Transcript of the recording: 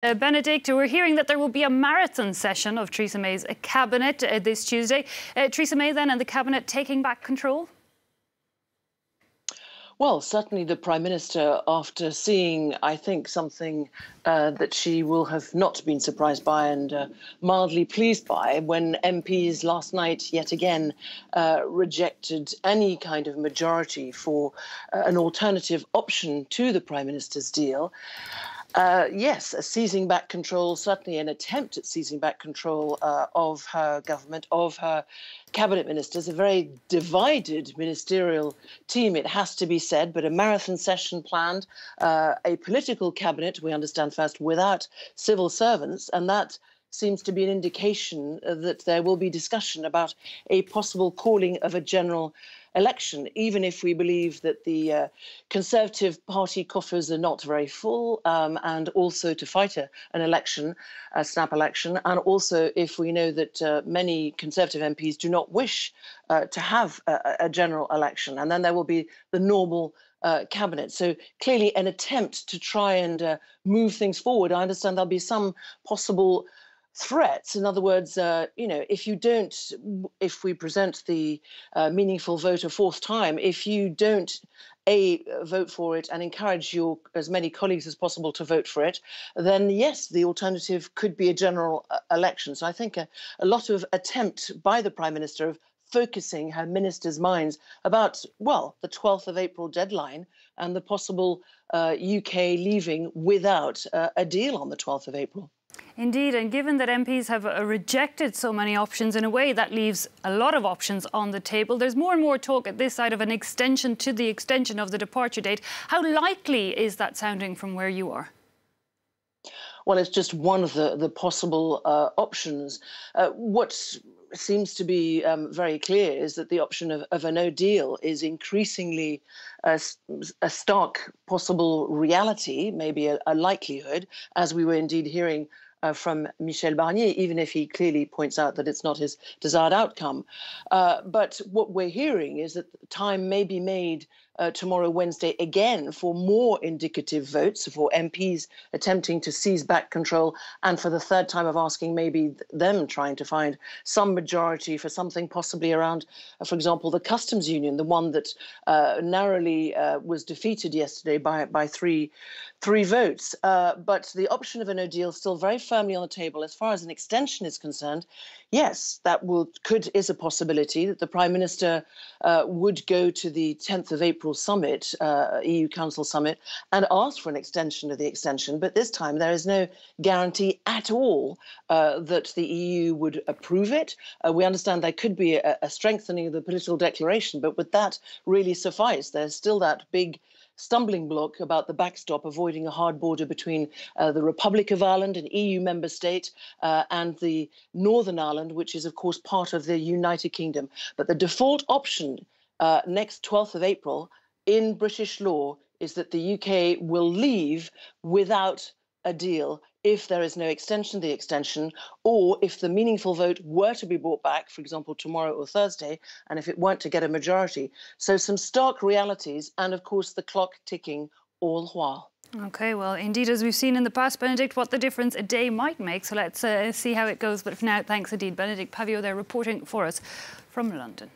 Benedict, we're hearing that there will be a marathon session of Theresa May's cabinet this Tuesday. Theresa May then and the cabinet taking back control? Well, certainly the Prime Minister, after seeing, I think, something that she will have not been surprised by and mildly pleased by when MPs last night, yet again, rejected any kind of majority for an alternative option to the Prime Minister's deal. Yes, a seizing back control, certainly an attempt at seizing back control of her government, of her cabinet ministers, a very divided ministerial team, it has to be said, but a marathon session planned, a political cabinet, we understand first, without civil servants, and that seems to be an indication that there will be discussion about a possible calling of a general election, even if we believe that the Conservative Party coffers are not very full, and also to fight an election, a snap election, and also if we know that many Conservative MPs do not wish to have a general election, and then there will be the normal cabinet. So clearly an attempt to try and move things forward. I understand there'll be some possible threats. In other words, if we present the meaningful vote a fourth time, if you don't vote for it and encourage as many colleagues as possible to vote for it, then yes, the alternative could be a general election. So I think a lot of attempt by the Prime Minister of focusing her ministers' minds about, well, the 12th of April deadline and the possible UK leaving without a deal on the 12th of April. Indeed, and given that MPs have rejected so many options, in a way that leaves a lot of options on the table. There's more and more talk at this side of an extension to the extension of the departure date. How likely is that sounding from where you are? Well, it's just one of the possible options. What seems to be very clear is that the option of a no deal is increasingly a stark possible reality, maybe a likelihood, as we were indeed hearing from Michel Barnier, even if he clearly points out that it's not his desired outcome. But what we're hearing is that time may be made tomorrow, Wednesday, again for more indicative votes, for MPs attempting to seize back control, and for the third time of asking, maybe them trying to find some majority for something possibly around, for example, the customs union, the one that narrowly was defeated yesterday by three votes. But the option of a no deal still very firmly on the table. As far as an extension is concerned, yes, that is a possibility that the Prime Minister would go to the 10th of April summit, EU Council summit, and ask for an extension of the extension. But this time there is no guarantee at all that the EU would approve it. We understand there could be a strengthening of the political declaration, but would that really suffice? There's still that big stumbling block about the backstop, avoiding a hard border between the Republic of Ireland, an EU member state, and the Northern Ireland, which is, of course, part of the United Kingdom. But the default option next 12th of April in British law is that the UK will leave without a deal if there is no extension, the extension, or if the meaningful vote were to be brought back, for example, tomorrow or Thursday, and if it weren't to get a majority. So some stark realities and, of course, the clock ticking all the while. OK, well, indeed, as we've seen in the past, Benedict, what the difference a day might make. So let's see how it goes. But for now, thanks indeed, Benedict Pavio there reporting for us from London.